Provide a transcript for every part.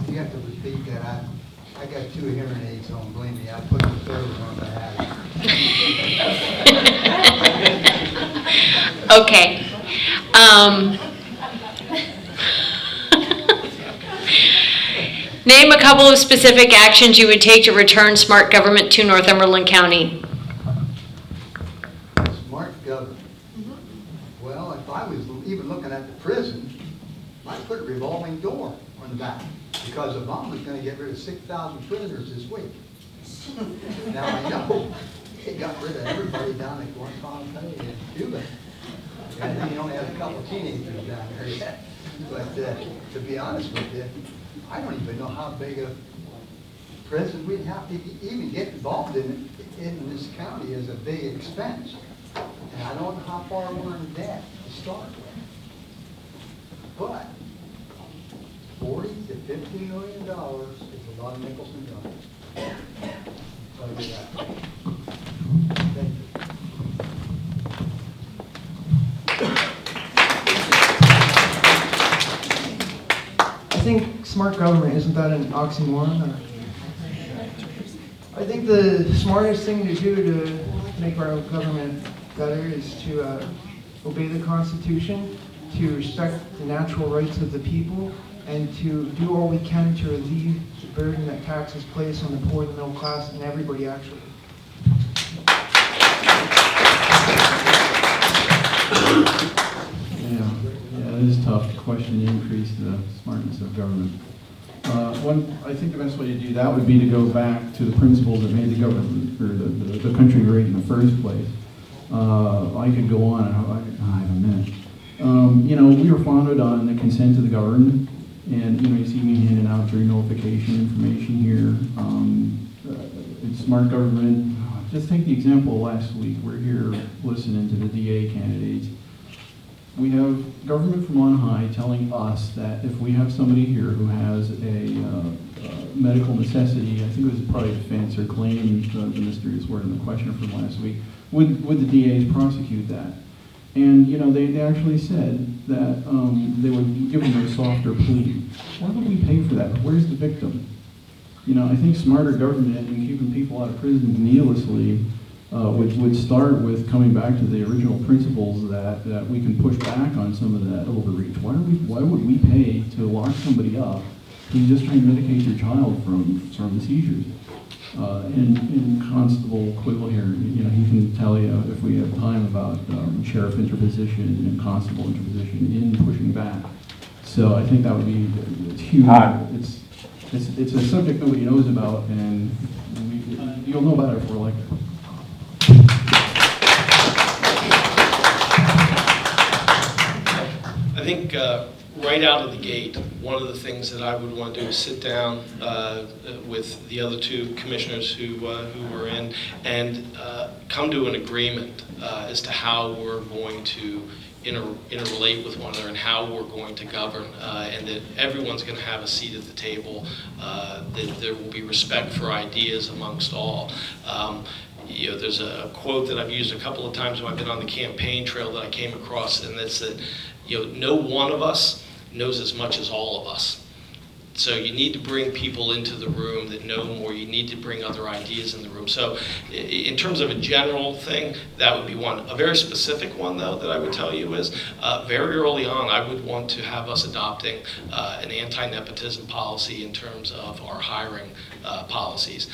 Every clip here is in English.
You have to repeat that. I got 2 hearing aids on, believe me, I put the third one on the hat. Okay. Name a couple of specific actions you would take to return smart government to Northumberland County. Smart government. Well, if I was even looking at the prison, I'd put a revolving door on the back, because Obama's gonna get rid of 6,000 prisoners this week. Now, I know he got rid of everybody down at Guantanamo Bay in Cuba. And he only has a couple teenagers down there yet. But to be honest with you, I don't even know how big a prison we'd have to even get involved in this county is a big expense. And I don't know how far we're in debt to start with. But $40 to $50 million is a lot of nickels and dimes. So I do that. Thank you. I think smart government, isn't that an oxymoron? I think the smartest thing to do to make our government better is to obey the Constitution, to respect the natural rights of the people, and to do all we can to relieve the burden that taxes place on the poor, the middle class, and everybody actually. Yeah, it is tough to question the increase the smartness of government. I think the best way to do that would be to go back to the principles that made the government, or the country great in the first place. I could go on, I have a minute. We were founded on the consent of the governed, and you see me handing out jury notification information here. It's smart government. Just take the example of last week. We're here listening to the DA candidates. We have government from on high telling us that if we have somebody here who has a medical necessity, I think it was probably defense or claim, the mysterious word in the question from last week, would the DAs prosecute that? And they actually said that they would give them a softer plea. Why would we pay for that? Where's the victim? I think smarter government and keeping people out of prison needlessly would start with coming back to the original principles that we can push back on some of that overreach. Why would we pay to lock somebody up who's just trying to medicate your child from the seizures? And Constable Quibble here, he can tell you if we have time about sheriff interposition and constable interposition in pushing back. So I think that would be huge. It's a subject nobody knows about, and you'll know about it if we're elected. I think right out of the gate, one of the things that I would want to do is sit down with the other 2 commissioners who were in and come to an agreement as to how we're going to interrelate with one another and how we're going to govern, and that everyone's going to have a seat at the table, that there will be respect for ideas amongst all. There's a quote that I've used a couple of times when I've been on the campaign trail that I came across, and that's that no one of us knows as much as all of us. So you need to bring people into the room that know more. You need to bring other ideas in the room. So in terms of a general thing, that would be one. A very specific one, though, that I would tell you is very early on, I would want to have us adopting an anti-nepotism policy in terms of our hiring policies.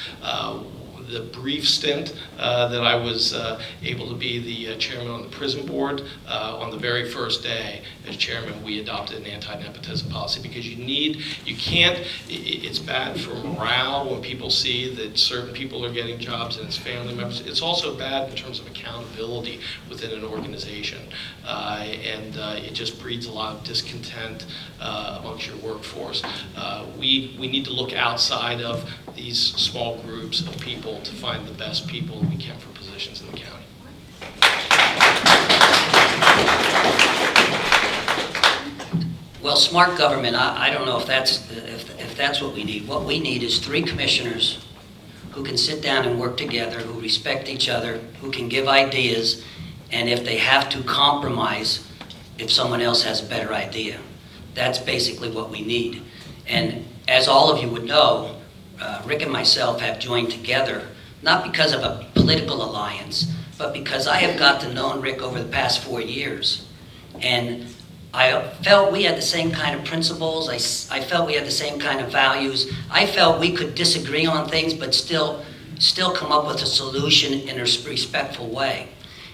The brief stint that I was able to be the chairman on the prison board, on the very first day as chairman, we adopted an anti-nepotism policy, because it's bad for morale when people see that certain people are getting jobs and it's family members. It's also bad in terms of accountability within an organization. And it just breeds a lot of discontent amongst your workforce. We need to look outside of these small groups of people to find the best people we can for positions in the county. Well, smart government, I don't know if that's what we need. What we need is 3 commissioners who can sit down and work together, who respect each other, who can give ideas, and if they have to compromise, if someone else has a better idea. That's basically what we need. And as all of you would know, Rick and myself have joined together, not because of a political alliance, but because I have got to know Rick over the past 4 years. And I felt we had the same kind of principles. I felt we had the same kind of values. I felt we could disagree on things, but still come up with a solution in a respectful way.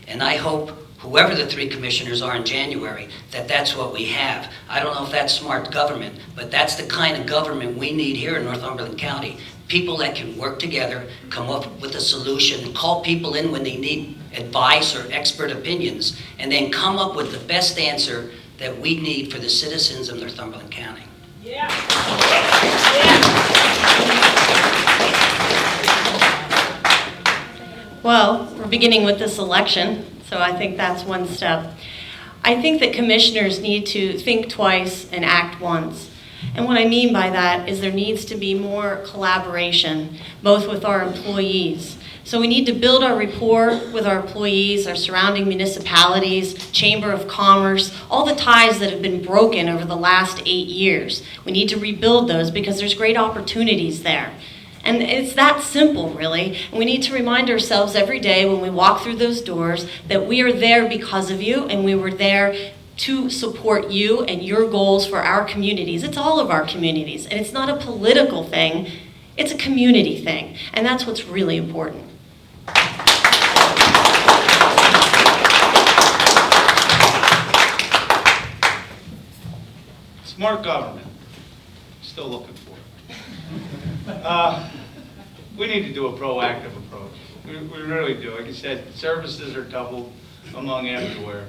And I hope whoever the 3 commissioners are in January, that's what we have. I don't know if that's smart government, but that's the kind of government we need here in Northumberland County. People that can work together, come up with a solution, call people in when they need advice or expert opinions, and then come up with the best answer that we need for the citizens of Northumberland County. Yeah. Well, we're beginning with this election, so I think that's one step. I think that commissioners need to think twice and act once. And what I mean by that is there needs to be more collaboration, both with our employees. So we need to build our rapport with our employees, our surrounding municipalities, Chamber of Commerce, all the ties that have been broken over the last 8 years. We need to rebuild those because there's great opportunities there. And it's that simple, really. And we need to remind ourselves every day when we walk through those doors that we are there because of you, and we were there to support you and your goals for our communities. It's all of our communities, and it's not a political thing, it's a community thing, and that's what's really important. Smart government, still looking for it. We need to do a proactive approach. We really do. Like I said, services are doubled among everywhere.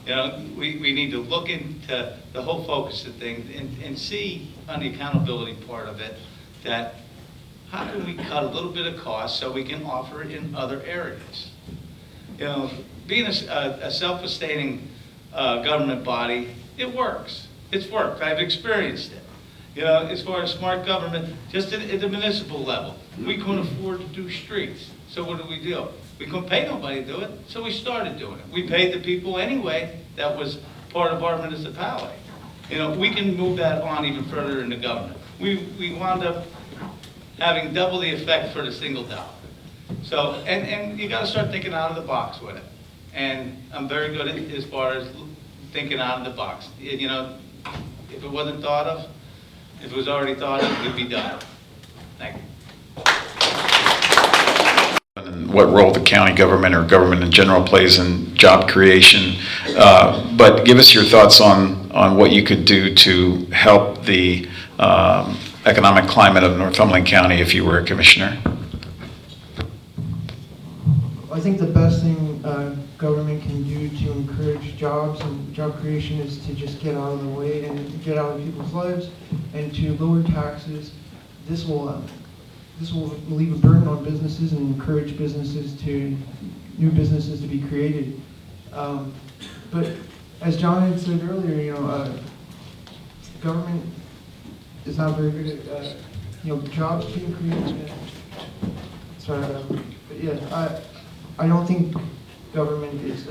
You know, we need to look into the whole focus of things and see on the accountability part of it that how can we cut a little bit of cost so we can offer it in other areas. You know, being a self-sustaining government body, it works. It's worked. I've experienced it. You know, as far as smart government, just at the municipal level, we couldn't afford to do streets. So what do? We couldn't pay nobody to do it, so we started doing it. We paid the people anyway. That was part of our municipality. You know, we can move that on even further in the government. We wound up having double the effect for the single dollar. So, and you got to start thinking out of the box with it. And I'm very good at as far as thinking out of the box. You know, if it wasn't thought of, if it was already thought of, it would be done. Thank you. And what role the county government or government in general plays in job creation. But give us your thoughts on what you could do to help the economic climate of Northumberland County if you were a commissioner. I think the best thing government can do to encourage jobs and job creation is to just get out of the way and get out of people's lives and to lower taxes. This will leave a burden on businesses and encourage new businesses to be created. But as John had said earlier, you know, government is not very good at jobs being created. But yeah, I don't think government is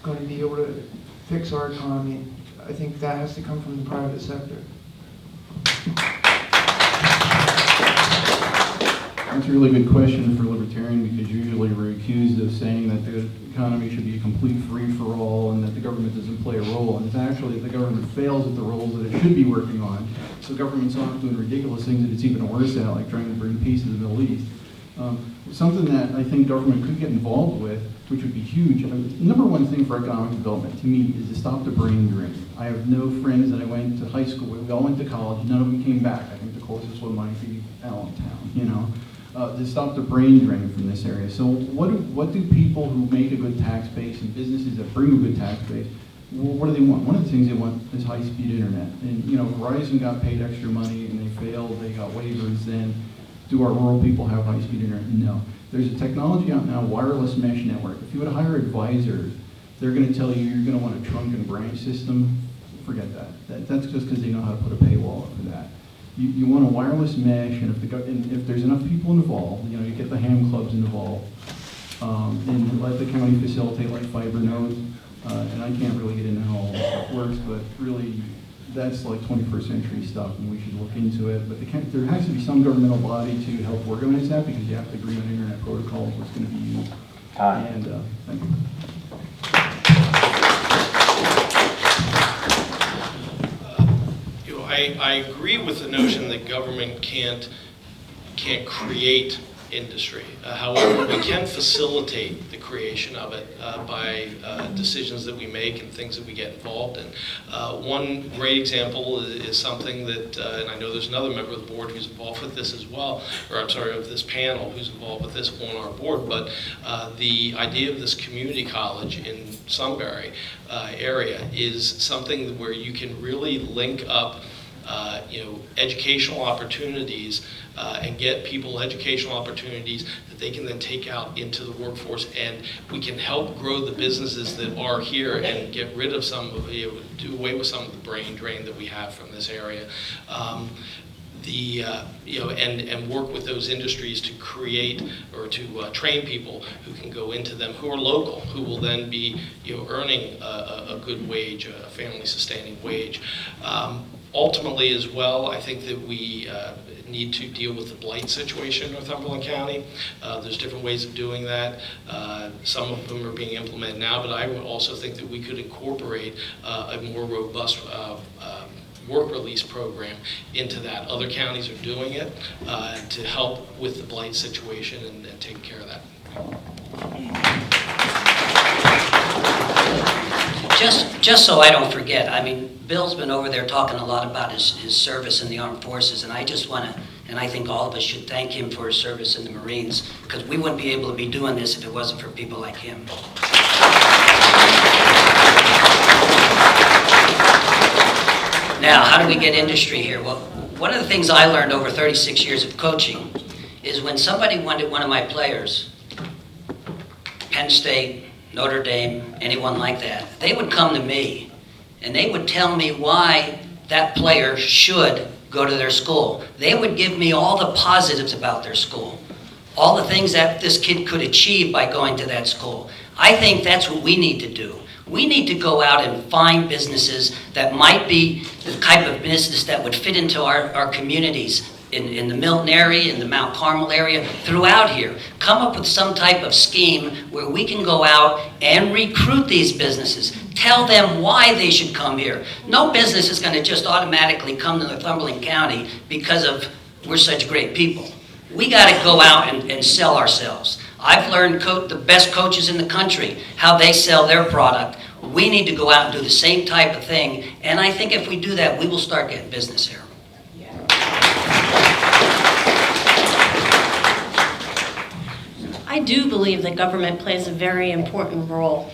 going to be able to fix our economy. I think that has to come from the private sector. That's a really good question for libertarian because usually we're accused of saying that the economy should be a complete free-for-all and that the government doesn't play a role. And it's actually the government fails at the roles that it should be working on. So government's off doing ridiculous things that it's even worse at, like trying to bring peace to the Middle East. Something that I think government could get involved with, which would be huge. Number one thing for economic development to me is to stop the brain drain. I have no friends that I went to high school with. We all went to college. None of them came back. I think the closest one might be Allentown, you know. To stop the brain drain from this area. So what do people who make a good tax base and businesses that bring a good tax base, what do they want? One of the things they want is high-speed internet. And you know, Verizon got paid extra money and they failed. They got waivers. Then do our rural people have high-speed internet? No. There's a technology out now, wireless mesh network. If you were to hire advisors, they're going to tell you you're going to want a trunk and branch system. Forget that. That's just because they know how to put a paywall up for that. You want a wireless mesh, and if there's enough people involved, you know, you get the ham clubs involved, and let the county facilitate like fiber nodes. And I can't really get into how all this stuff works, but really, that's like 21st century stuff, and we should look into it. But there has to be some governmental body to help organize that, because you have to agree on internet protocols, what's going to be used. And thank you. I agree with the notion that government can't create industry. However, we can facilitate the creation of it by decisions that we make and things that we get involved in. One great example is something that, and I know there's another member of the board who's involved with this as well, or I'm sorry, of this panel who's involved with this on our board, but the idea of this community college in Sunbury area is something where you can really link up educational opportunities and get people educational opportunities that they can then take out into the workforce, and we can help grow the businesses that are here and get rid of some of, do away with some of the brain drain that we have from this area. And work with those industries to create or to train people who can go into them, who are local, who will then be earning a good wage, a family-sustaining wage. Ultimately, as well, I think that we need to deal with the blight situation in Northumberland County. There's different ways of doing that. Some of them are being implemented now, but I would also think that we could incorporate a more robust work release program into that. Other counties are doing it to help with the blight situation and take care of that. Just so I don't forget, I mean, Bill's been over there talking a lot about his service in the armed forces, and I just want to, and I think all of us should thank him for his service in the Marines, because we wouldn't be able to be doing this if it wasn't for people like him. Now, how do we get industry here? Well, one of the things I learned over 36 years of coaching is when somebody wanted one of my players, Penn State, Notre Dame, anyone like that, they would come to me and they would tell me why that player should go to their school. They would give me all the positives about their school, all the things that this kid could achieve by going to that school. I think that's what we need to do. We need to go out and find businesses that might be the type of business that would fit into our communities in the Milton area, in the Mount Carmel area, throughout here. Come up with some type of scheme where we can go out and recruit these businesses. Tell them why they should come here. No business is going to just automatically come to Northumberland County because of we're such great people. We got to go out and sell ourselves. I've learned the best coaches in the country, how they sell their product. We need to go out and do the same type of thing, and I think if we do that, we will start getting business here. I do believe that government plays a very important role.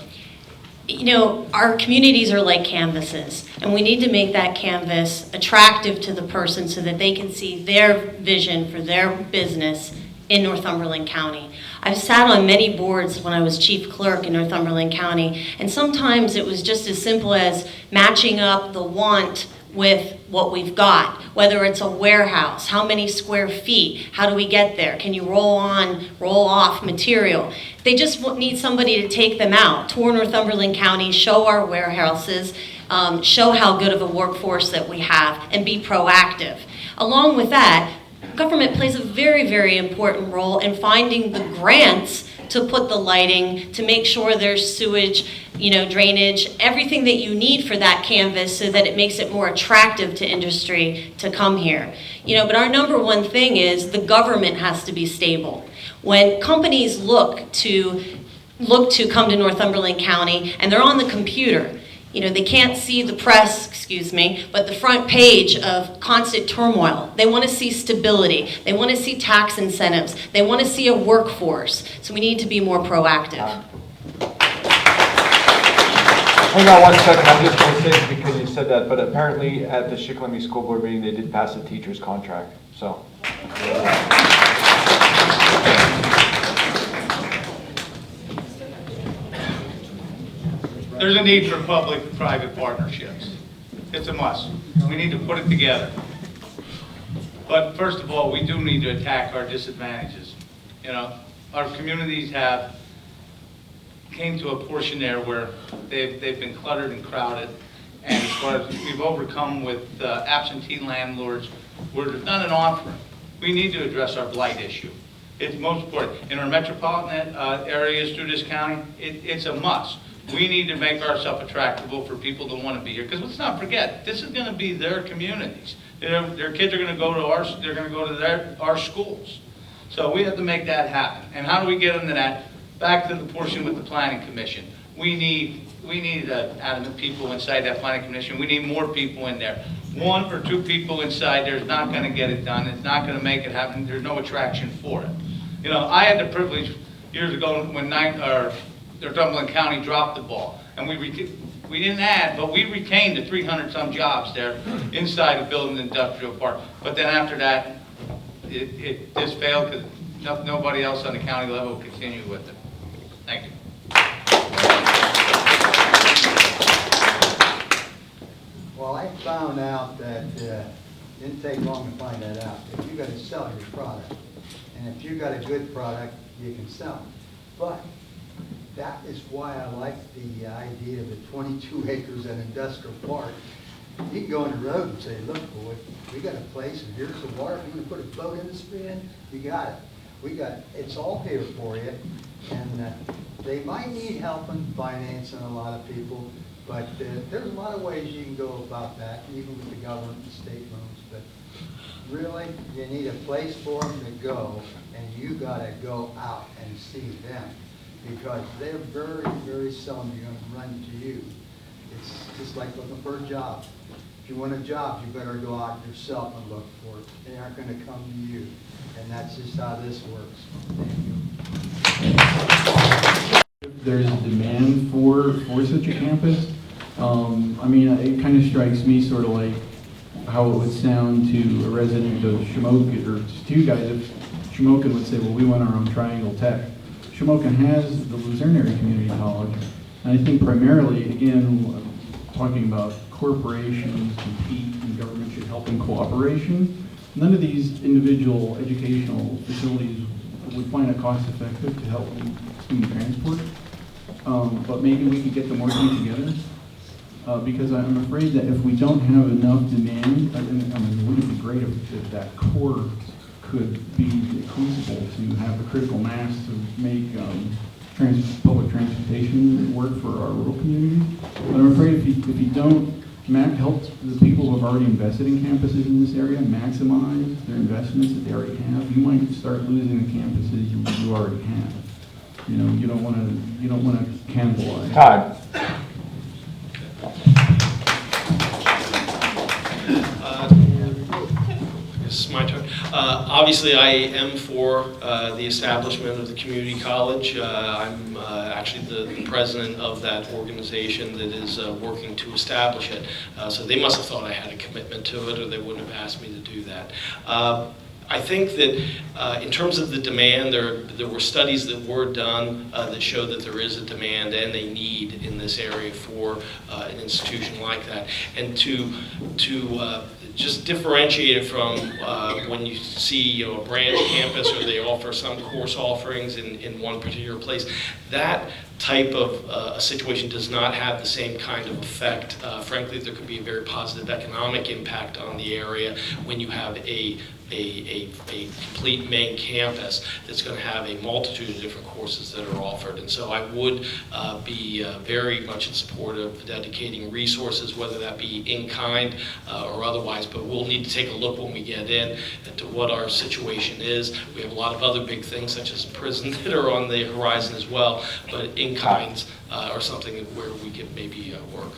You know, our communities are like canvases, and we need to make that canvas attractive to the person so that they can see their vision for their business in Northumberland County. I've sat on many boards when I was chief clerk in Northumberland County, and sometimes it was just as simple as matching up the want with what we've got, whether it's a warehouse, how many square feet, how do we get there, can you roll on, roll off material. They just need somebody to take them out, tour Northumberland County, show our warehouses, show how good of a workforce that we have, and be proactive. Along with that, government plays a very, very important role in finding the grants to put the lighting, to make sure there's sewage, drainage, everything that you need for that canvas so that it makes it more attractive to industry to come here. But our number one thing is the government has to be stable. When companies look to come to Northumberland County and they're on the computer, they can't see the press, but the front page of constant turmoil. They want to see stability. They want to see tax incentives. They want to see a workforce. So we need to be more proactive. Hang on one second, I'm just going to say because you said that, but apparently at the Shikellamy School Board meeting, they did pass a teacher's contract, so. There's a need for public-private partnerships. It's a must. We need to put it together. But first of all, we do need to attack our disadvantages. Our communities came to a portion there where they've been cluttered and crowded, And as far as we've overcome with absentee landlords, where there's not an offering, we need to address our blight issue. It's most important. In our metropolitan areas through this county, it's a must. We need to make ourselves attractable for people to want to be here. Because let's not forget, this is going to be their communities. Their kids are going to go to our schools. So we have to make that happen. And how do we get into that? Back to the portion with the Planning Commission. We need adamant people inside that Planning Commission. We need more people in there. 1 or 2 people inside there is not going to get it done. It's not going to make it happen. There's no attraction for it. You know, I had the privilege years ago when Northumberland County dropped the ball, and we didn't add, but we retained the 300-some jobs there inside of Building Industrial Park. But then after that, it just failed because nobody else on the county level will continue with it. Thank you. Well, I found out that, didn't take long to find that out, that you gotta sell your product. And if you got a good product, you can sell it. But that is why I like the idea of the 22 acres at Industrial Park. You can go on the road and say, look, boy, we got a place, and here's the water. If you want to put a boat industry in, you got it. It's all here for you. And they might need help in financing a lot of people, but there's a lot of ways you can go about that, even with the government and state loans. But really, you need a place for them to go, and you got to go out and see them, because they're very, very seldom going to run to you. It's just like looking for a job. If you want a job, you better go out yourself and look for it. They aren't going to come to you, and that's just how this works. Thank you. There's a demand for such a campus. I mean, it kind of strikes me sort of like how it would sound to a resident of Shamokin, or to you guys, if Shamokin would say, well, we want our own Triangle Tech. Shamokin has the Luzerne Area Community College, and I think primarily, again, talking about corporations compete and government should help in cooperation. None of these individual educational facilities would find it cost effective to help in student transport, but maybe we could get them working together. Because I'm afraid that if we don't have enough demand, I mean, wouldn't it be great if that core could be the crucible to have the critical mass to make public transportation work for our rural community? But I'm afraid if you don't help the people who have already invested in campuses in this area maximize their investments that they already have, you might start losing the campuses you already have. You know, you don't want to cannibalize. Time. It's my turn. Obviously, I am for the establishment of the community college. I'm actually the president of that organization that is working to establish it. So they must have thought I had a commitment to it, or they wouldn't have asked me to do that. I think that in terms of the demand, there were studies that were done that show that there is a demand and a need in this area for an institution like that. And to just differentiate it from when you see a branch campus or they offer some course offerings in one particular place, that type of a situation does not have the same kind of effect. Frankly, there could be a very positive economic impact on the area when you have a complete main campus that's going to have a multitude of different courses that are offered. And so I would be very much in support of dedicating resources, whether that be in kind or otherwise, but we'll need to take a look when we get in into what our situation is. We have a lot of other big things such as prison that are on the horizon as well, but in kinds are something where we could maybe work.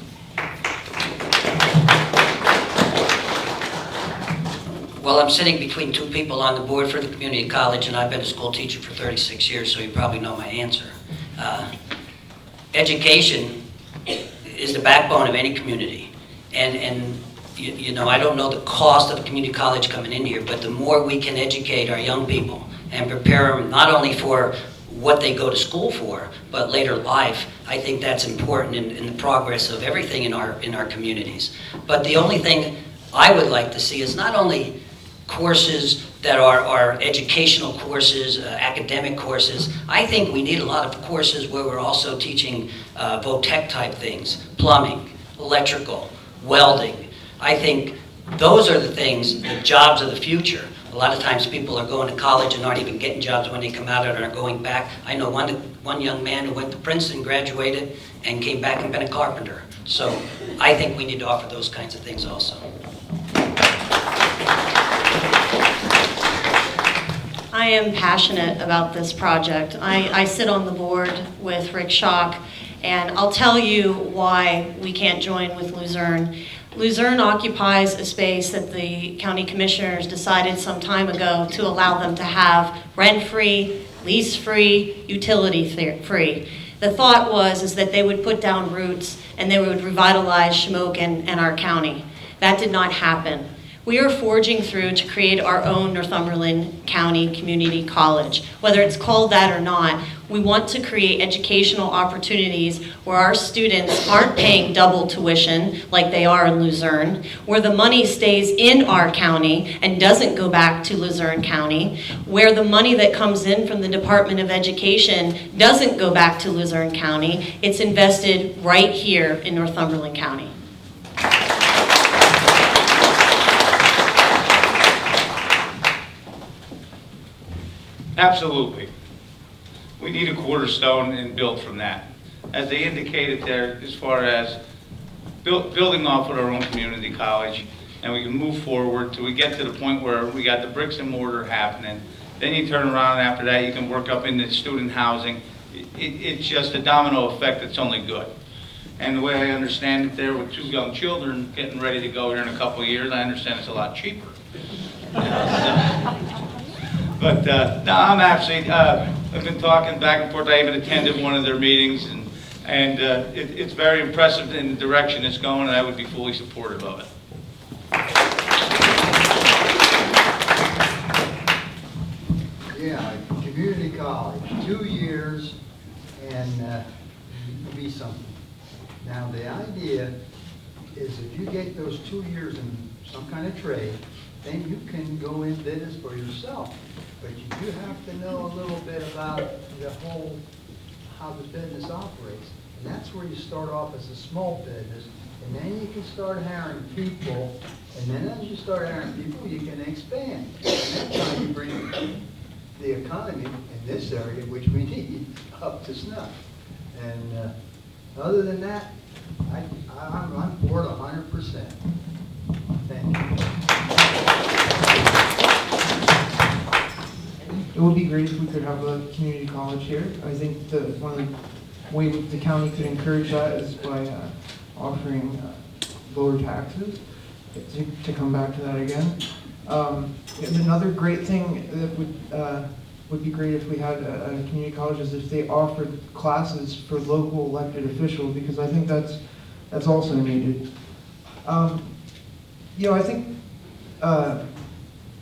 Well, I'm sitting between two people on the board for the community college, and I've been a school teacher for 36 years, so you probably know my answer. Education is the backbone of any community. And you know, I don't know the cost of a community college coming in here, but the more we can educate our young people and prepare them not only for what they go to school for, but later life, I think that's important in the progress of everything in our communities. But the only thing I would like to see is not only courses that are educational courses, academic courses. I think we need a lot of courses where we're also teaching vo-tech type things, plumbing, electrical, welding. I think those are the things, the jobs of the future. A lot of times people are going to college and aren't even getting jobs when they come out and are going back. I know one young man who went to Princeton, graduated, and came back and been a carpenter. So I think we need to offer those kinds of things also. I am passionate about this project. I sit on the board with Rick Schock, and I'll tell you why we can't join with Luzerne. Luzerne occupies a space that the county commissioners decided some time ago to allow them to have rent-free, lease-free, utility-free. The thought was that they would put down roots and they would revitalize Shamokin and our county. That did not happen. We are forging through to create our own Northumberland County Community College. Whether it's called that or not, we want to create educational opportunities where our students aren't paying double tuition like they are in Luzerne, where the money stays in our county and doesn't go back to Luzerne County, where the money that comes in from the Department of Education doesn't go back to Luzerne County. It's invested right here in Northumberland County. Absolutely. We need a cornerstone and build from that. As they indicated there, as far as building off of our own community college, and we can move forward till we get to the point where we got the bricks and mortar happening. Then you turn around, and after that you can work up into student housing. It's just a domino effect that's only good. And the way I understand it there, with 2 young children getting ready to go here in a couple of years, I understand it's a lot cheaper. But no, I'm actually, I've been talking back and forth. I even attended one of their meetings, and it's very impressive in the direction it's going, and I would be fully supportive of it. Yeah, community college, 2 years, and be something. Now, the idea is if you get those 2 years in some kind of trade, then you can go in business for yourself. But you do have to know a little bit about the whole, how the business operates. And that's where you start off as a small business, and then you can start hiring people, and then as you start hiring people, you can expand. And that's how you bring the economy in this area, which we need, up to snuff. And other than that, I'm for it 100%. Thank you. It would be great if we could have a community college here. I think one of the ways the county could encourage that is by offering lower taxes, to come back to that again. And another great thing that would be great if we had a community college is if they offered classes for local elected officials, because I think that's also needed. I think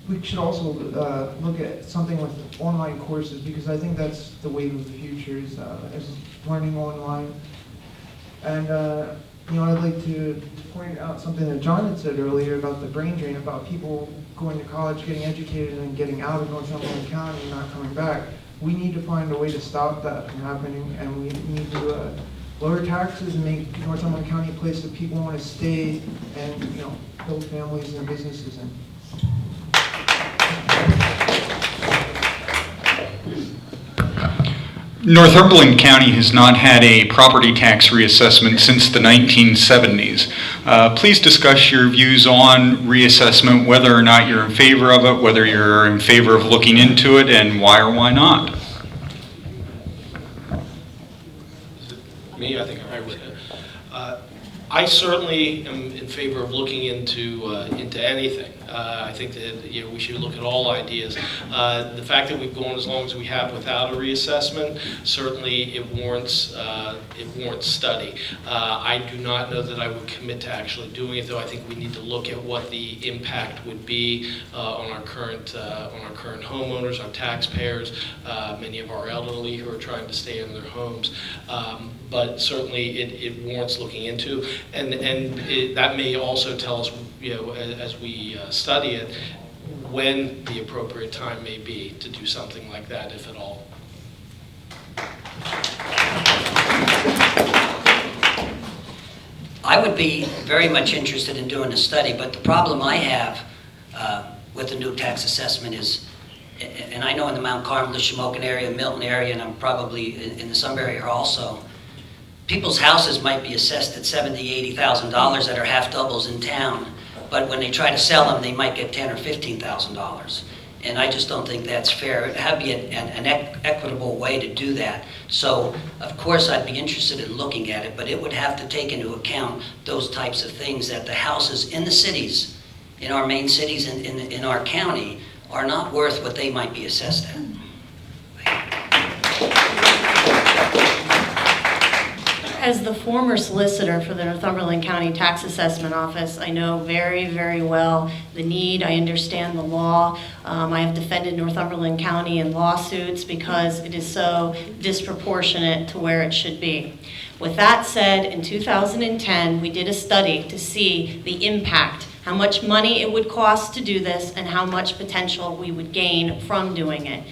we should also look at something with online courses, because I think that's the wave of the future is learning online. And I'd like to point out something that John had said earlier about the brain drain, about people going to college, getting educated, and getting out of Northumberland County and not coming back. We need to find a way to stop that from happening, and we need to lower taxes and make Northumberland County a place that people want to stay and build families and businesses in. Northumberland County has not had a property tax reassessment since the 1970s. Please discuss your views on reassessment, whether or not you're in favor of it, whether you're in favor of looking into it, and why or why not. Me, I think I would. I certainly am in favor of looking into anything. I think that we should look at all ideas. The fact that we've gone as long as we have without a reassessment, certainly it warrants study. I do not know that I would commit to actually doing it, though. I think we need to look at what the impact would be on our current homeowners, our taxpayers, many of our elderly who are trying to stay in their homes. But certainly it warrants looking into, and that may also tell us, as we study it, when the appropriate time may be to do something like that, if at all. I would be very much interested in doing a study, but the problem I have with the new tax assessment is, and I know in the Mount Carmel, the Shamokin area, Milton area, and I'm probably in the Sunbury area also, people's houses might be assessed at $70,000, $80,000 that are half doubles in town, but when they try to sell them, they might get $10,000 or $15,000. And I just don't think that's fair. It would be an equitable way to do that. So, of course, I'd be interested in looking at it, but it would have to take into account those types of things, that the houses in the cities, in our main cities in our county, are not worth what they might be assessed at. As the former solicitor for the Northumberland County Tax Assessment Office, I know very, very well the need. I understand the law. I have defended Northumberland County in lawsuits because it is so disproportionate to where it should be. With that said, in 2010, we did a study to see the impact, how much money it would cost to do this, and how much potential we would gain from doing it.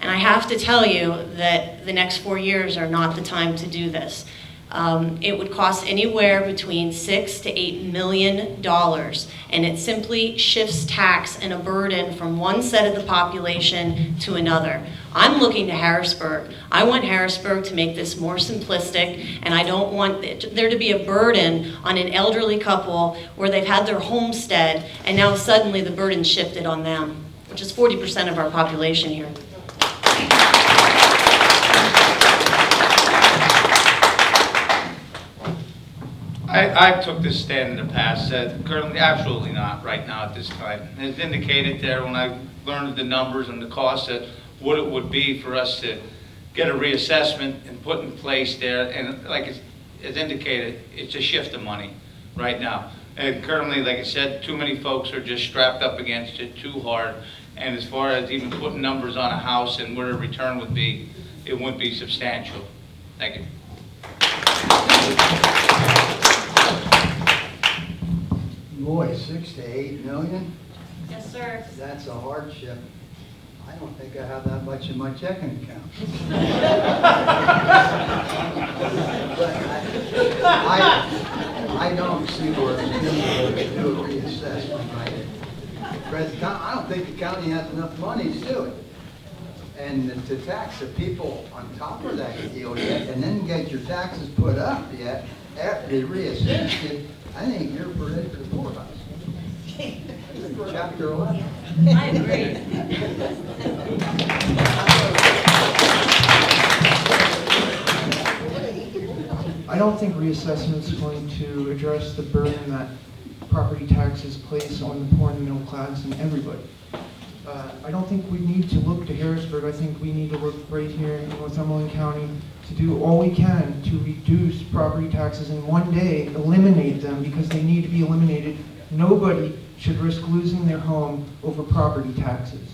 And I have to tell you that the next 4 years are not the time to do this. It would cost anywhere between $6 to $8 million, and it simply shifts tax and a burden from one set of the population to another. I'm looking to Harrisburg. I want Harrisburg to make this more simplistic, and I don't want there to be a burden on an elderly couple where they've had their homestead, and now suddenly the burden shifted on them, which is 40% of our population here. I took this stand in the past, said currently, absolutely not right now at this time. It's indicated there when I learned the numbers and the cost, that what it would be for us to get a reassessment and put in place there, and like it's indicated, it's a shift of money right now. And currently, like I said, too many folks are just strapped up against it too hard, and as far as even putting numbers on a house and what a return would be, it wouldn't be substantial. Thank you. Boy, 6 to 8 million? Yes, sir. That's a hardship. I don't think I have that much in my checking account. But I don't see where it's feasible to do a reassessment right. Present time, I don't think the county has enough money to do it. And to tax the people on top of that deal yet, and then get your taxes put up yet, after they reassess it, I think you're ready for the poorhouse. Chapter 11. I agree. I don't think reassessment is going to address the burden that property taxes place on the poor and the middle class and everybody. I don't think we need to look to Harrisburg. I think we need to look right here in Northumberland County to do all we can to reduce property taxes and one day eliminate them, because they need to be eliminated. Nobody should risk losing their home over property taxes.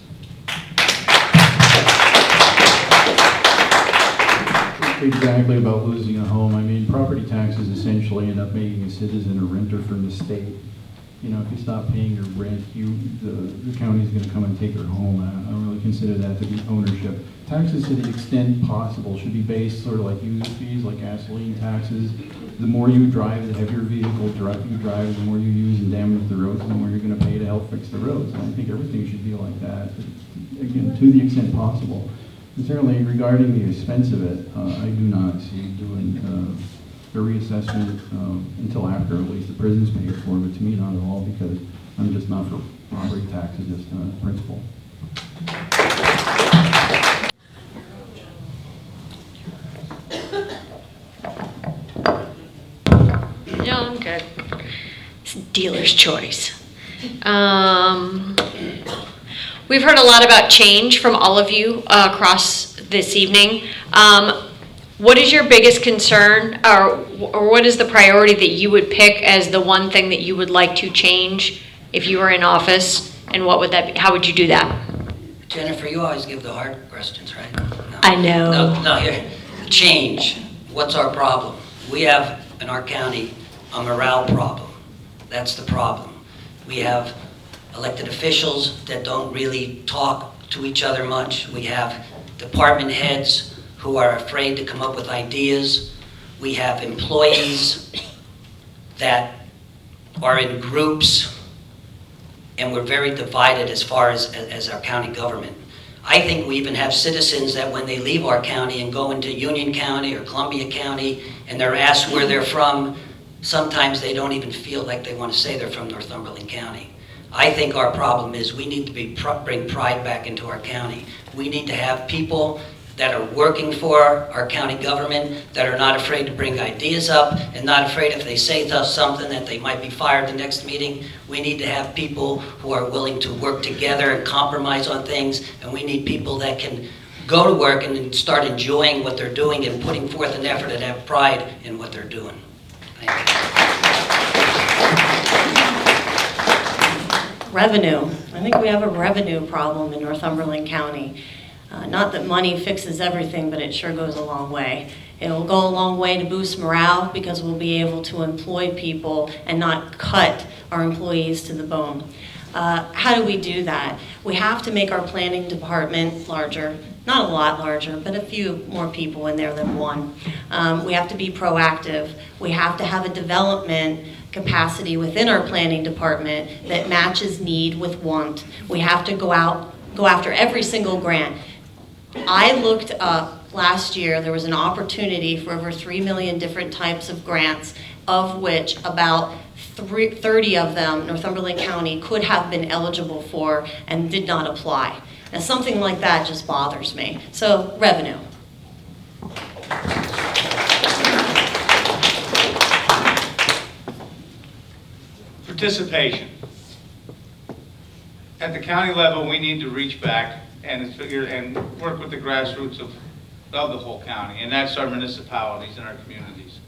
Exactly about losing a home. I mean, property taxes essentially end up making a citizen a renter from the state. You know, if you stop paying your rent, the county's going to come and take your home. I don't really consider that to be ownership. Taxes, to the extent possible, should be based sort of like user fees, like gasoline taxes. The more you drive, the heavier vehicle you drive, the more you use and damage the roads, the more you're going to pay to help fix the roads. And I think everything should be like that, again, to the extent possible. And certainly regarding the expense of it, I do not see doing a reassessment until after at least the prison's paid for, but to me not at all, because I'm just not for property taxes, just principle. No, I'm good. It's dealer's choice. We've heard a lot about change from all of you across this evening. What is your biggest concern, or what is the priority that you would pick as the one thing that you would like to change if you were in office, and what would that be? How would you do that? Jennifer, you always give the hard questions, right? No. I know. No, here. Change. What's our problem? We have, in our county, a morale problem. That's the problem. We have elected officials that don't really talk to each other much. We have department heads who are afraid to come up with ideas. We have employees that are in groups, and we're very divided as far as our county government. I think we even have citizens that when they leave our county and go into Union County or Columbia County and they're asked where they're from, sometimes they don't even feel like they want to say they're from Northumberland County. I think our problem is we need to bring pride back into our county. We need to have people that are working for our county government, that are not afraid to bring ideas up, and not afraid if they say something that they might be fired the next meeting. We need to have people who are willing to work together and compromise on things, and we need people that can go to work and start enjoying what they're doing and putting forth an effort and have pride in what they're doing. Thank you. Revenue. I think we have a revenue problem in Northumberland County. Not that money fixes everything, but it sure goes a long way. It'll go a long way to boost morale because we'll be able to employ people and not cut our employees to the bone. How do we do that? We have to make our planning department larger. Not a lot larger, but a few more people in there than one. We have to be proactive. We have to have a development capacity within our planning department that matches need with want. We have to go after every single grant. I looked up last year, there was an opportunity for over 3 million different types of grants, of which about 30 of them Northumberland County could have been eligible for and did not apply. And something like that just bothers me. So, revenue. Participation. At the county level, we need to reach back and work with the grassroots of the whole county, and that's our municipalities and our communities.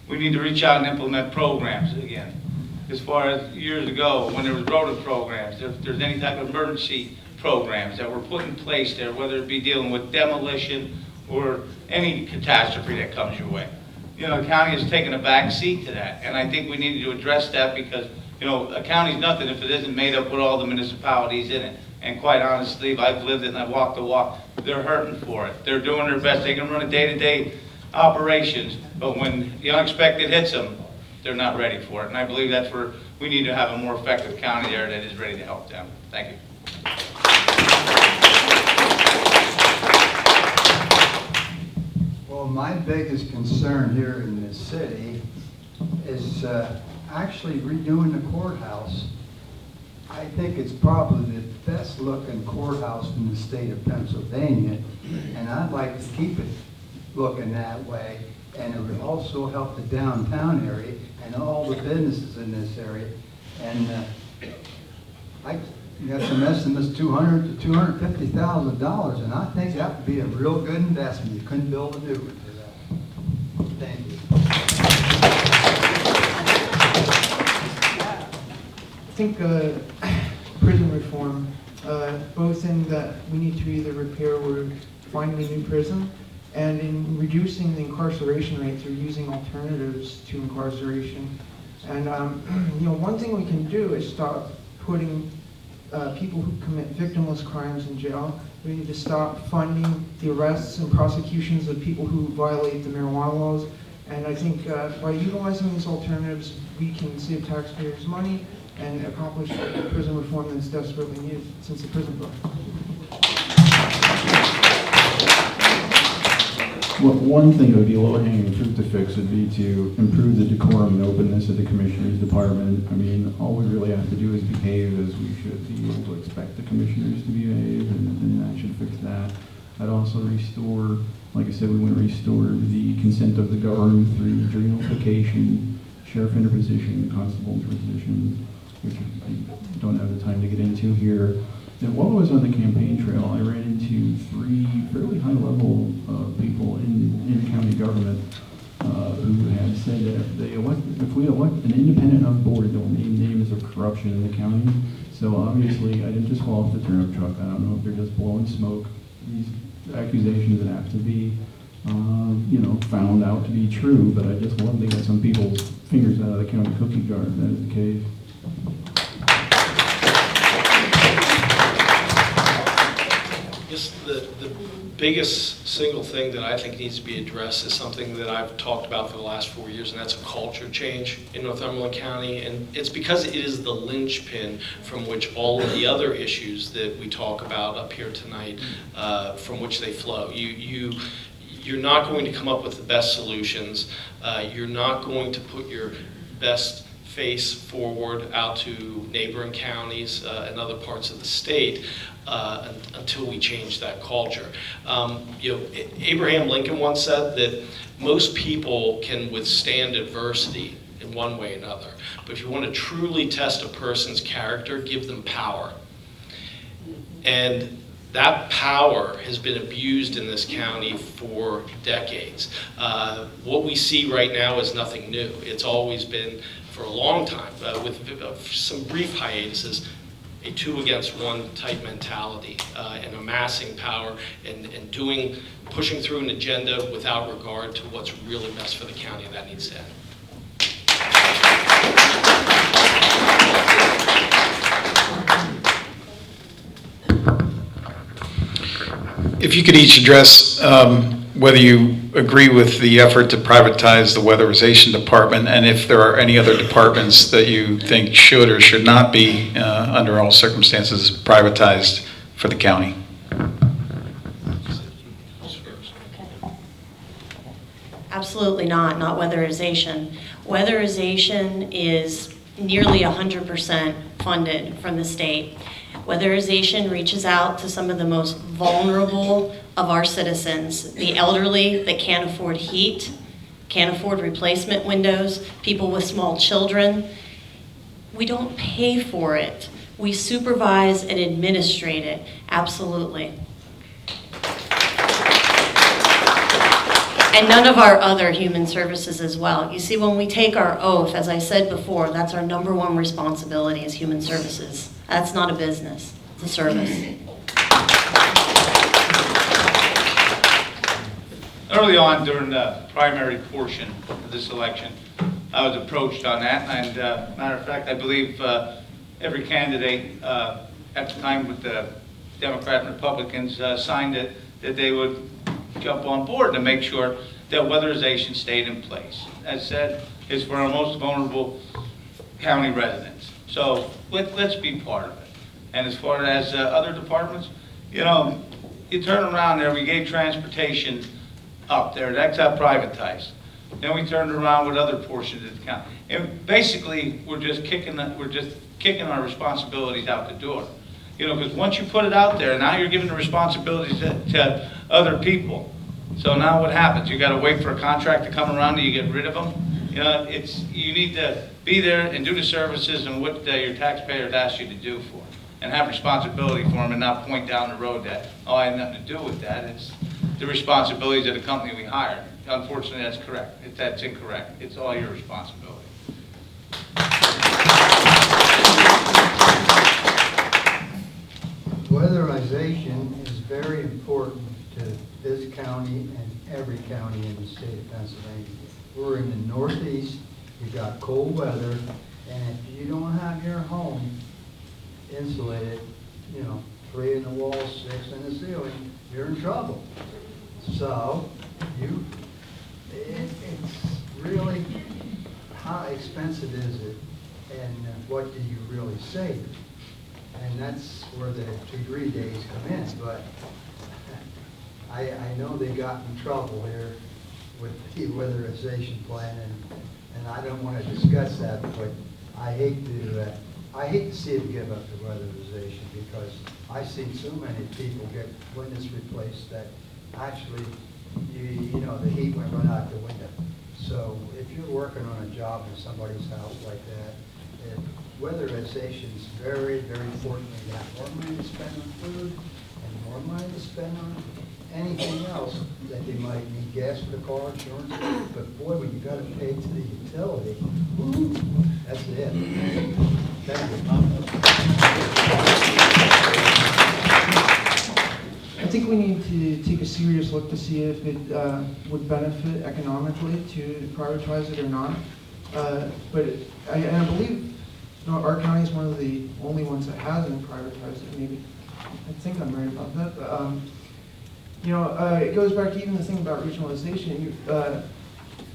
We need to reach out and implement programs again. As far as years ago, when there was rodent programs, if there's any type of emergency programs that were put in place there, whether it be dealing with demolition or any catastrophe that comes your way. You know, the county has taken a back seat to that, and I think we need to address that because, you know, a county's nothing if it isn't made up with all the municipalities in it. And quite honestly, I've lived it and I've walked the walk. They're hurting for it. They're doing their best. They can run a day-to-day operations, but when the unexpected hits them, they're not ready for it. And I believe that's where we need to have a more effective county there that is ready to help them. Thank you. Well, my biggest concern here in this city is actually redoing the courthouse. I think it's probably the best looking courthouse in the state of Pennsylvania, and I'd like to keep it looking that way. And it would also help the downtown area and all the businesses in this area. And I got some estimates, $200,000 to $250,000, and I think that would be a real good investment. You couldn't build a new one for that. Thank you. I think prison reform, both in that we need to either repair or find a new prison, and in reducing the incarceration rate through using alternatives to incarceration. And you know, one thing we can do is stop putting people who commit victimless crimes in jail. We need to stop funding the arrests and prosecutions of people who violate the marijuana laws. And I think by utilizing these alternatives, we can save taxpayers money and accomplish the prison reform that's desperately needed since the prison book. Well, one thing that would be low-hanging fruit to fix would be to improve the decorum and openness of the commissioners department. I mean, all we really have to do is behave as we should be able to expect the commissioners to behave, and that should fix that. I'd also restore, like I said, we want to restore the consent of the government through jury notification, sheriff interposition, constable interposition, which I don't have the time to get into here. And while I was on the campaign trail, I ran into 3 fairly high-level people in county government who had said that if we elect an independent on board, they'll name names of corruption in the county. So obviously, I didn't just fall off the turnip truck. I don't know if they're just blowing smoke. These accusations that have to be, you know, found out to be true. But I just love to get some people's fingers out of the county cookie jar if that is the case. Just the biggest single thing that I think needs to be addressed is something that I've talked about for the last 4 years, and that's a culture change in Northumberland County. And it's because it is the linchpin from which all of the other issues that we talk about up here tonight, from which they flow. You're not going to come up with the best solutions. You're not going to put your best face forward out to neighboring counties and other parts of the state until we change that culture. Abraham Lincoln once said that most people can withstand adversity in one way or another, but if you want to truly test a person's character, give them power. And that power has been abused in this county for decades. What we see right now is nothing new. It's always been, for a long time, with some brief hiatuses, a 2-against-1 type mentality, and amassing power and pushing through an agenda without regard to what's really best for the county. That needs to end. If you could each address whether you agree with the effort to privatize the weatherization department, and if there are any other departments that you think should or should not be, under all circumstances, privatized for the county. Absolutely not weatherization. Weatherization is nearly 100% funded from the state. Weatherization reaches out to some of the most vulnerable of our citizens, the elderly that can't afford heat, can't afford replacement windows, people with small children. We don't pay for it. We supervise and administrate it, absolutely. And none of our other human services as well. You see, when we take our oath, as I said before, that's our #1 responsibility as human services. That's not a business, it's a service. Early on during the primary portion of this election, I was approached on that, and matter of fact, I believe every candidate at the time with the Democrat and Republicans signed it that they would jump on board to make sure that weatherization stayed in place. As said, it's for our most vulnerable county residents. So let's be part of it. And as far as other departments, you turn around there, we gave transportation up there, that's not privatized. Then we turned around with other portions of the county. And basically, we're just kicking our responsibilities out the door. Because once you put it out there, now you're giving the responsibilities to other people. So now what happens? You got to wait for a contract to come around and you get rid of them. You need to be there and do the services and what your taxpayers ask you to do for, and have responsibility for them, and not point down the road that, oh, I have nothing to do with that. It's the responsibilities of the company we hired. Unfortunately, that's correct. That's incorrect. It's all your responsibility. Weatherization is very important to this county and every county in the state of Pennsylvania. We're in the Northeast, we got cold weather, and if you don't have your home insulated, 3 in the wall, 6 in the ceiling, you're in trouble. So, it's really, how expensive is it, and what do you really save? And that's where the degree days come in. But I know they got in trouble here with the weatherization plan, and I don't want to discuss that, but I hate to see it give up the weatherization, because I've seen so many people get windows replaced that actually, the heat went right out the window. So if you're working on a job in somebody's house like that, weatherization is very, very important. You have more money to spend on food and more money to spend on anything else that they might need, gas for the car, insurance. But boy, when you got to pay to the utility, woo, that's it. Thank you. I think we need to take a serious look to see if it would benefit economically to privatize it or not. But I believe our county is one of the only ones that hasn't privatized it. Maybe I think I'm right about that. But It goes back to even the thing about regionalization.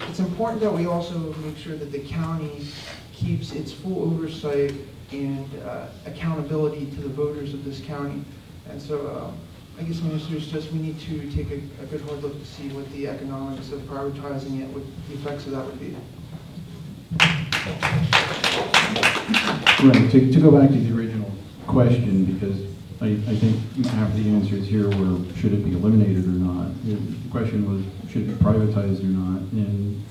It's important that we also make sure that the county keeps its full oversight and accountability to the voters of this county. And so I guess, Minister, it's just we need to take a good hard look to see what the economics of privatizing it, what the effects of that would be. Right, to go back to the original question, because I think half the answers here were, should it be eliminated or not? The question was, should it be privatized or not? And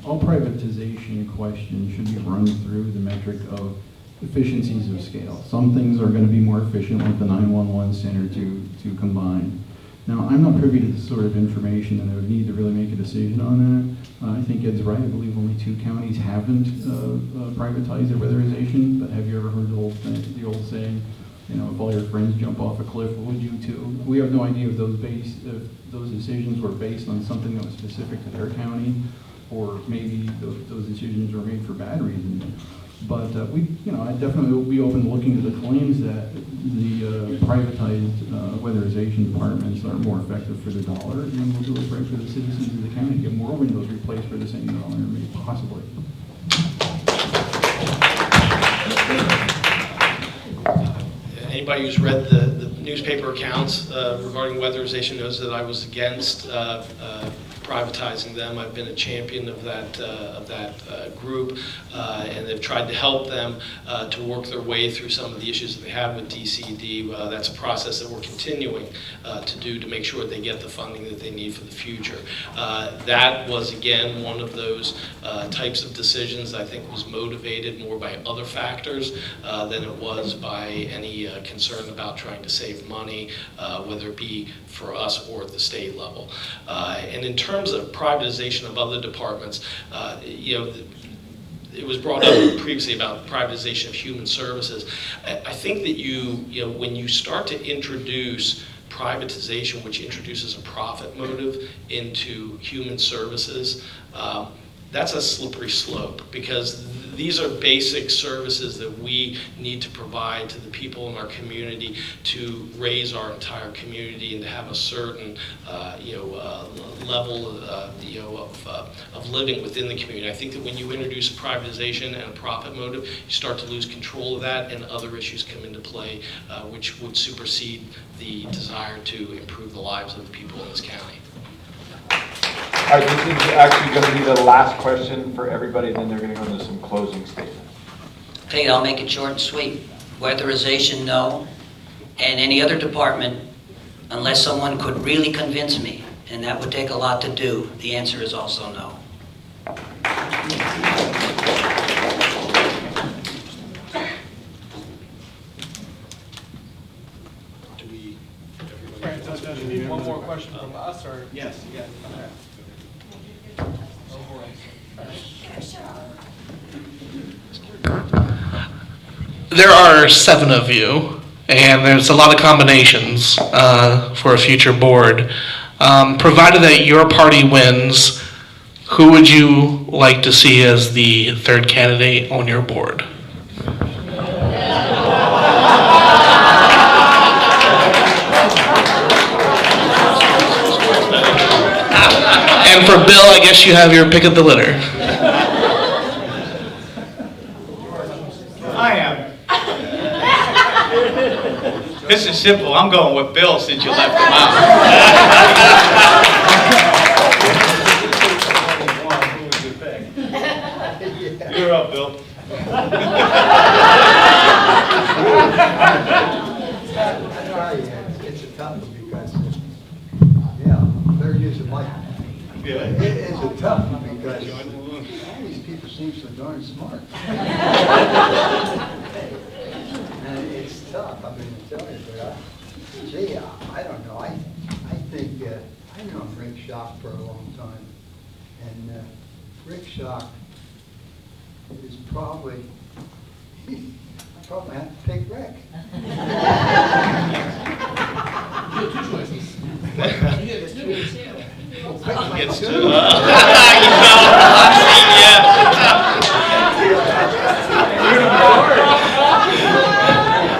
all privatization questions should be run through the metric of efficiencies of scale. Some things are going to be more efficient, like the 911 center, to combine. Now, I'm not privy to the sort of information that I would need to really make a decision on that. I think Ed's right. I believe only 2 counties haven't privatized their weatherization. But have you ever heard the old saying, if all your friends jump off a cliff, what would you too? We have no idea if those decisions were based on something that was specific to their county, or maybe those decisions were made for bad reasons. But I definitely will be open to looking to the claims that the privatized weatherization departments are more effective for the dollar, and we'll do what's right for the citizens of the county, get more windows replaced for the same dollar, maybe possibly. Anybody who's read the newspaper accounts regarding weatherization knows that I was against privatizing them. I've been a champion of that group, and they've tried to help them to work their way through some of the issues that they have with DCD. That's a process that we're continuing to do to make sure they get the funding that they need for the future. That was, again, one of those types of decisions I think was motivated more by other factors than it was by any concern about trying to save money, whether it be for us or at the state level. And in terms of privatization of other departments, it was brought up previously about privatization of human services. I think that when you start to introduce privatization, which introduces a profit motive into human services, that's a slippery slope, because these are basic services that we need to provide to the people in our community to raise our entire community and to have a certain level of living within the community. I think that when you introduce privatization and a profit motive, you start to lose control of that, and other issues come into play which would supersede the desire to improve the lives of the people in this county. All right, this is actually going to be the last question for everybody, then they're going to go into some closing statements. Okay, I'll make it short and sweet. Weatherization, no. And any other department, unless someone could really convince me, and that would take a lot to do, the answer is also no. One more question from us, or? Yes, yeah. Okay. There are 7 of you, and there's a lot of combinations for a future board. Provided that your party wins, who would you like to see as the 3rd candidate on your board? And for Bill, I guess you have your pick of the litter. I am. This is simple. I'm going with Bill since you left him out. You're up, Bill. It's a tough one because, they're using my. It's a tough one because all these people seem so darn smart. And it's tough, I mean, to tell you, but I don't know. I think, I've known Rick Schock for a long time. And Rick Schock is probably, I probably have to pick Rick. You have 2 choices. Gets to,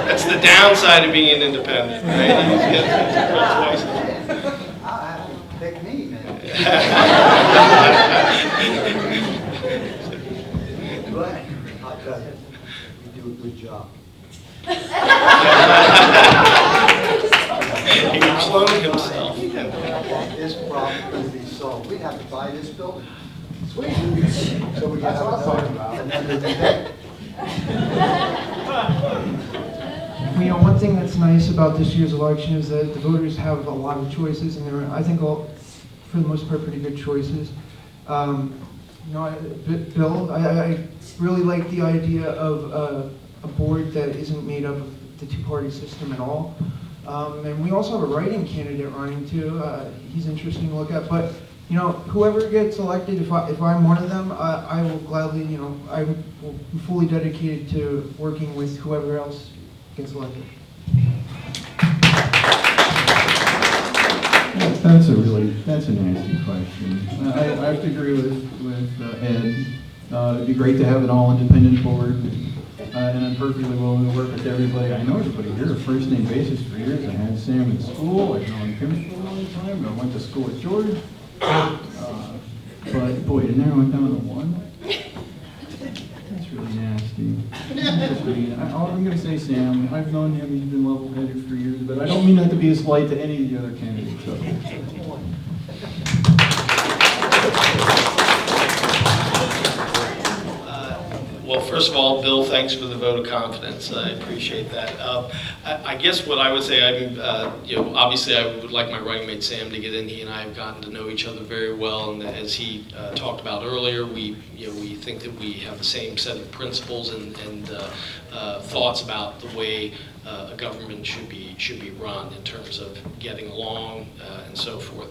That's the downside of being an independent, right? You get to choices. But I'll tell you, you do a good job. He cloned himself. This problem could be solved. We'd have to buy this building. Sweet. So we can have another debate. You know, one thing that's nice about this year's election is that the voters have a lot of choices, and there are, I think, all, for the most part, pretty good choices. You know, Bill, I really like the idea of a board that isn't made up of the two-party system at all. And we also have a writing candidate running too. He's interesting to look at. But you know, whoever gets elected, if I'm one of them, I will gladly, you know, I will be fully dedicated to working with whoever else gets elected. That's a nasty question. I have to agree with Ed. It'd be great to have an all-independent board, and I'm perfectly willing to work with everybody. I know everybody here, first name basis for years. I had Sam in school. I've known Kim for a long time. I went to school with George. But boy, to narrow it down to one, that's really nasty. I'm going to say Sam. I've known him. He's been level-headed for years, but I don't mean that to be a slight to any of the other candidates. So. Well, first of all, Bill, thanks for the vote of confidence. I appreciate that. I guess what I would say, you know, obviously I would like my running mate Sam to get in. He and I have gotten to know each other very well, and as he talked about earlier, we think that we have the same set of principles and thoughts about the way a government should be run in terms of getting along and so forth.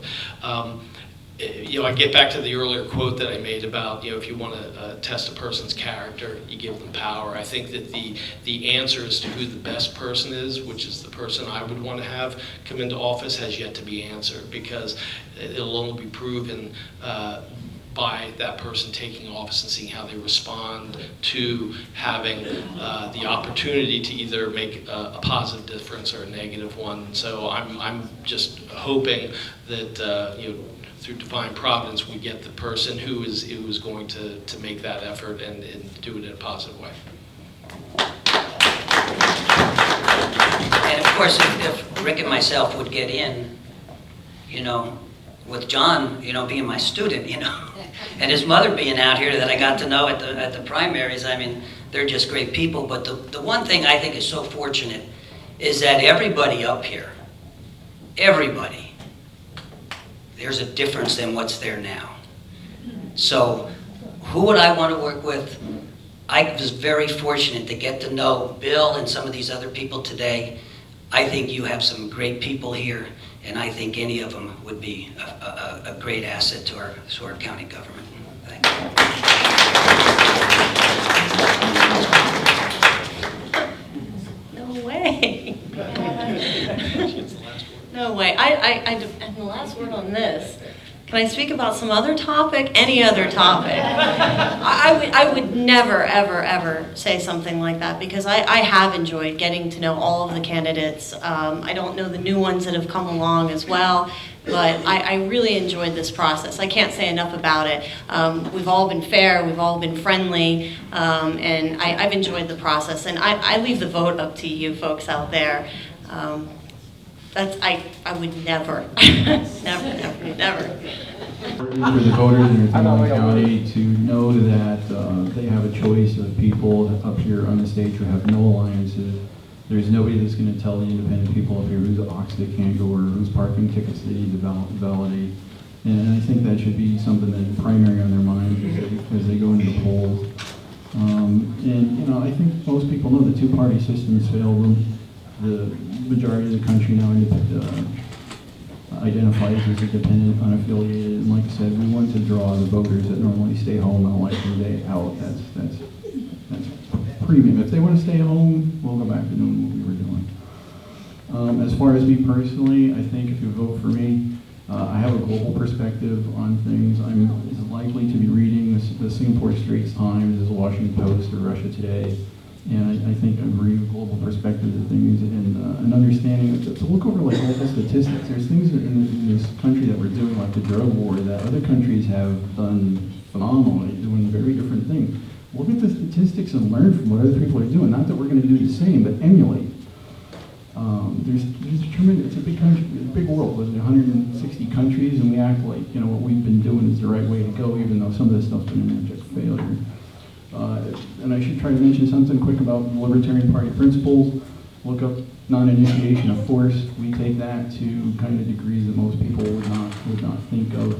You know, I get back to the earlier quote that I made about, you know, if you want to test a person's character, you give them power. I think that the answer as to who the best person is, which is the person I would want to have come into office, has yet to be answered, because it'll only be proven by that person taking office and seeing how they respond to having the opportunity to either make a positive difference or a negative one. So I'm just hoping that you know, through divine providence, we get the person who is going to make that effort and do it in a positive way. And of course, if Rick and myself would get in, you know, with John, you know, being my student, you know, and his mother being out here that I got to know at the primaries, I mean, they're just great people. But the one thing I think is so fortunate is that everybody up here, everybody, there's a difference than what's there now. So who would I want to work with? I was very fortunate to get to know Bill and some of these other people today. I think you have some great people here, and I think any of them would be a great asset to our county government. Thank No way. No way. And the last word on this. Can I speak about some other topic? Any other topic? I would never, ever, ever say something like that, because I have enjoyed getting to know all of the candidates. I don't know the new ones that have come along as well, but I really enjoyed this process. I can't say enough about it. We've all been fair, we've all been friendly, and I've enjoyed the process. And I leave the vote up to you folks out there. I would never, never. For the voters in Sonoma County to know that they have a choice of people up here on the stage who have no alliances. There's nobody that's going to tell the independent people up here whose ox they can't go or whose parking tickets they need to validate. And I think that should be something that's primary on their minds as they go into the polls. And you know, I think most people know the two-party system has failed. The majority of the country now identifies as independent, unaffiliated, and like I said, we want to draw the voters that normally stay home on election day out. That's premium. If they want to stay home, we'll go back to doing what we were doing. As far as me personally, I think if you vote for me, I have a global perspective on things. I'm likely to be reading the Singapore Straits Times, the Washington Post, or Russia Today. And I think bringing a global perspective to things and an understanding, to look over like local statistics. There's things in this country that we're doing, like the drug war, that other countries have done phenomenally, doing very different things. Look at the statistics and learn from what other people are doing. Not that we're going to do the same, but emulate. There's tremendous, it's a big country, a big world. There's 160 countries, and we act like, you know, what we've been doing is the right way to go, even though some of this stuff's been an abject failure. And I should try to mention something quick about the Libertarian Party principles. Look up non-initiation of force. We take that to kind of degrees that most people would not think of.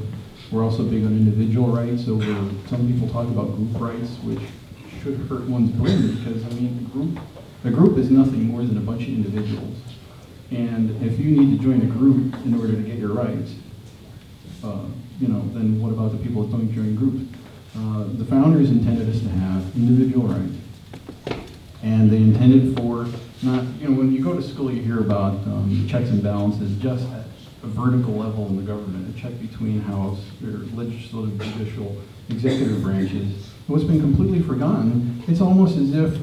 We're also big on individual rights, so some people talk about group rights, which should hurt one's brain, because I mean, a group is nothing more than a bunch of individuals. And if you need to join a group in order to get your rights, you know, then what about the people that don't join groups? The founders intended us to have individual rights, and they intended for not, you know, when you go to school you hear about checks and balances just at a vertical level in the government, a check between House, or legislative, judicial, executive branches. And what's been completely forgotten, it's almost as if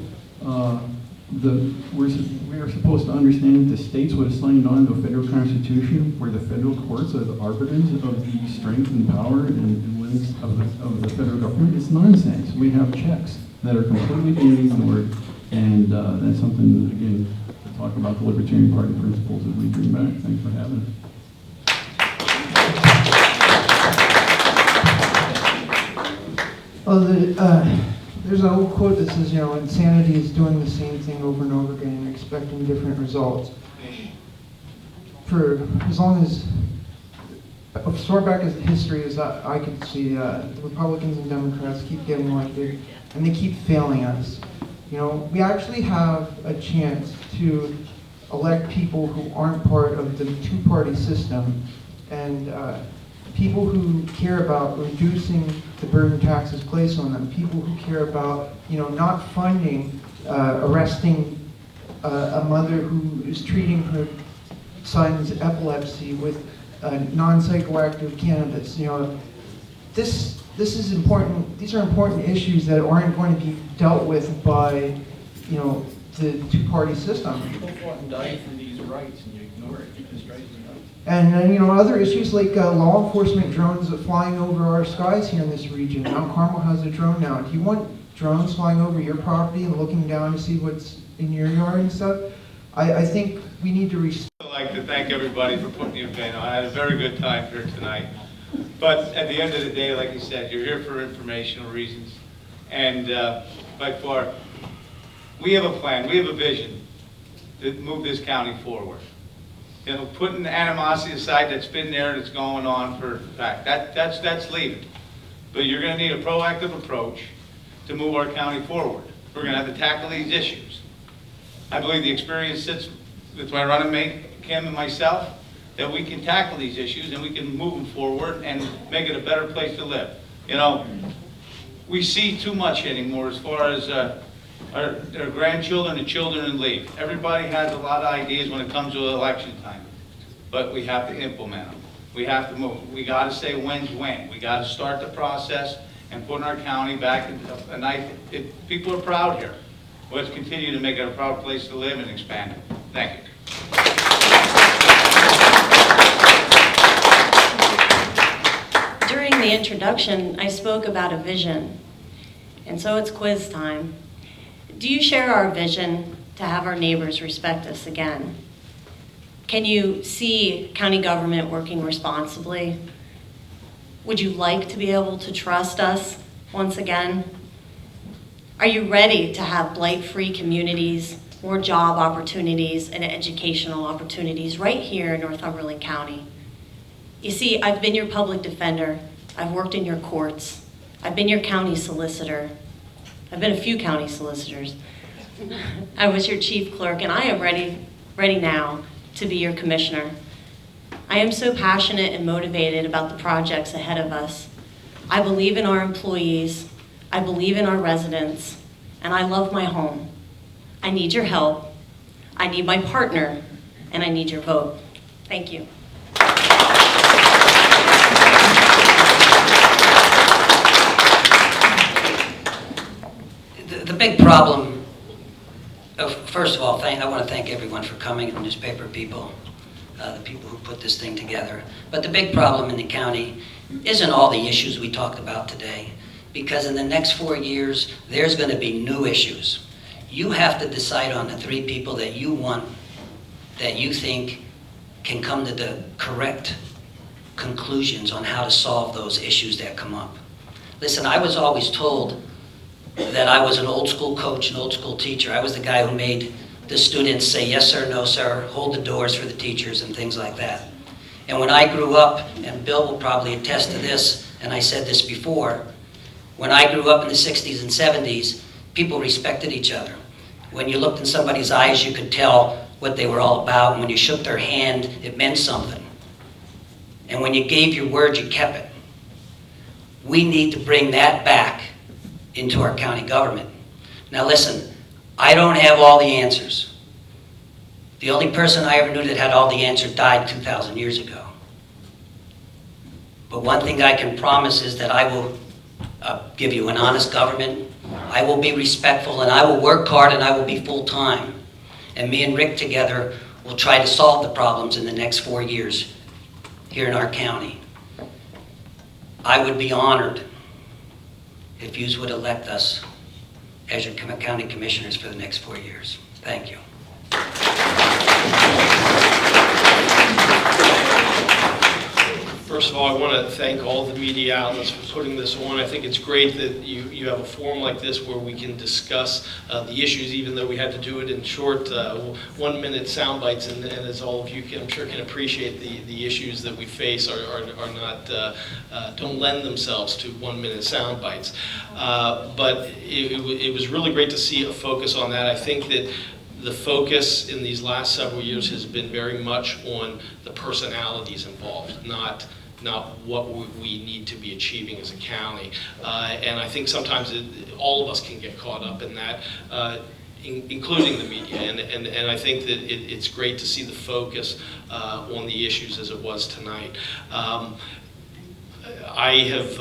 we're supposed to understand that the states would have signed on to a federal constitution where the federal courts are the arbiters of the strength and power and limits of the federal government. It's nonsense. We have checks that are completely being ignored, and that's something, again, to talk about the Libertarian Party principles that we bring back. Thanks for having us. Well, there's an old quote that says, you know, insanity is doing the same thing over and over again and expecting different results. For as long as far back as history as I can see, the Republicans and Democrats keep getting elected, and they keep failing us. You know, we actually have a chance to elect people who aren't part of the two-party system, and people who care about reducing the burden taxes placed on them, people who care about, you know, not funding, arresting a mother who is treating her son's epilepsy with non-psychoactive cannabis. You know, this is important. These are important issues that aren't going to be dealt with by, you know, the two-party system. People fought and died for these rights, and you ignore it because rights are not. And then, you know, other issues like law enforcement drones flying over our skies here in this region. Mount Carmel has a drone now. Do you want drones flying over your property and looking down to see what's in your yard and stuff? I think we need to I'd like to thank everybody for putting the event on. I had a very good time here tonight. But at the end of the day, like you said, you're here for informational reasons. And by far, we have a plan, we have a vision to move this county forward. You know, putting the animosity aside that's been there and it's going on for fact, that's leaving. But you're going to need a proactive approach to move our county forward. We're going to have to tackle these issues. I believe the experience sits with my running mate, Kim, and myself, that we can tackle these issues and we can move them forward and make it a better place to live. You know, we see too much anymore as far as our grandchildren and children and leave. Everybody has a lot of ideas when it comes to election time, but we have to implement them. We have to move. We got to say when's when. We got to start the process and put our county back in a night. People are proud here. Let's continue to make it a proud place to live and expand it. Thank you. During the introduction, I spoke about a vision, and so it's quiz time. Do you share our vision to have our neighbors respect us again? Can you see county government working responsibly? Would you like to be able to trust us once again? Are you ready to have blight-free communities, more job opportunities and educational opportunities right here in Northumberland County? You see, I've been your public defender. I've worked in your courts. I've been your county solicitor. I've been a few county solicitors. I was your chief clerk, and I am ready now to be your commissioner. I am so passionate and motivated about the projects ahead of us. I believe in our employees. I believe in our residents, and I love my home. I need your help. I need my partner, and I need your vote. Thank you. The big problem First of all, I want to thank everyone for coming, the newspaper people, the people who put this thing together. But the big problem in the county isn't all the issues we talked about today, because in the next 4 years, there's going to be new issues. You have to decide on the 3 people that you want, that you think can come to the correct conclusions on how to solve those issues that come up. Listen, I was always told that I was an old school coach, an old school teacher. I was the guy who made the students say yes sir, no sir, hold the doors for the teachers and things like that. And when I grew up, and Bill will probably attest to this, and I said this before, when I grew up in the 60s and 70s, people respected each other. When you looked in somebody's eyes, you could tell what they were all about. And when you shook their hand, it meant something. And when you gave your word, you kept it. We need to bring that back into our county government. Now listen, I don't have all the answers. The only person I ever knew that had all the answers died 2,000 years ago. But one thing I can promise is that I will give you an honest government. I will be respectful, and I will work hard, and I will be full-time. And me and Rick together will try to solve the problems in the next 4 years here in our county. I would be honored if you would elect us as your county commissioners for the next 4 years. Thank you. First of all, I want to thank all the media outlets for putting this on. I think it's great that you have a forum like this where we can discuss the issues, even though we had to do it in short 1-minute sound bites. And as all of you I'm sure can appreciate, the issues that we face are not, don't lend themselves to 1-minute sound bites. But it was really great to see a focus on that. I think that the focus in these last several years has been very much on the personalities involved, not what we need to be achieving as a county. And I think sometimes all of us can get caught up in that, including the media. And I think that it's great to see the focus on the issues as it was tonight. I have,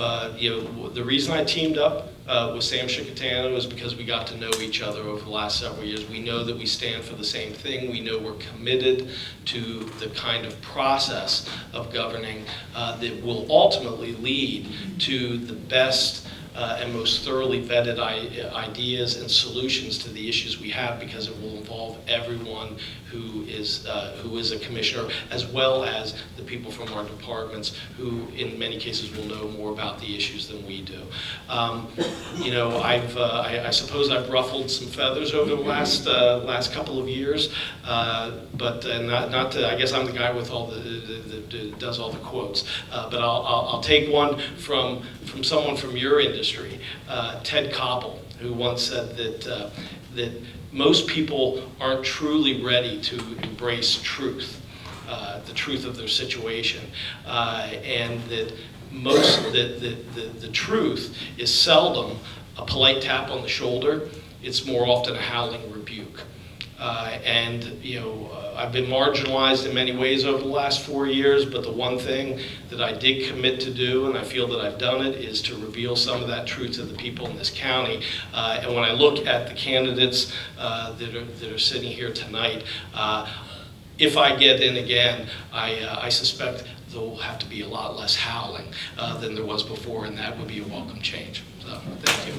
the reason I teamed up with Sam Chickatano is because we got to know each other over the last several years. We know that we stand for the same thing. We know we're committed to the kind of process of governing that will ultimately lead to the best and most thoroughly vetted ideas and solutions to the issues we have, because it will involve everyone who is a commissioner, as well as the people from our departments who in many cases will know more about the issues than we do. I suppose I've ruffled some feathers over the last couple of years, but not to, I guess I'm the guy with all that does all the quotes, but I'll take one from someone from your industry, Ted Koppel, who once said that most people aren't truly ready to embrace truth, the truth of their situation, and that the truth is seldom a polite tap on the shoulder. It's more often a howling rebuke. I've been marginalized in many ways over the last 4 years, but the one thing that I did commit to do, and I feel that I've done it, is to reveal some of that truth to the people in this county. And when I look at the candidates that are sitting here tonight, if I get in again, I suspect there will have to be a lot less howling than there was before, and that would be a welcome change. So, thank you.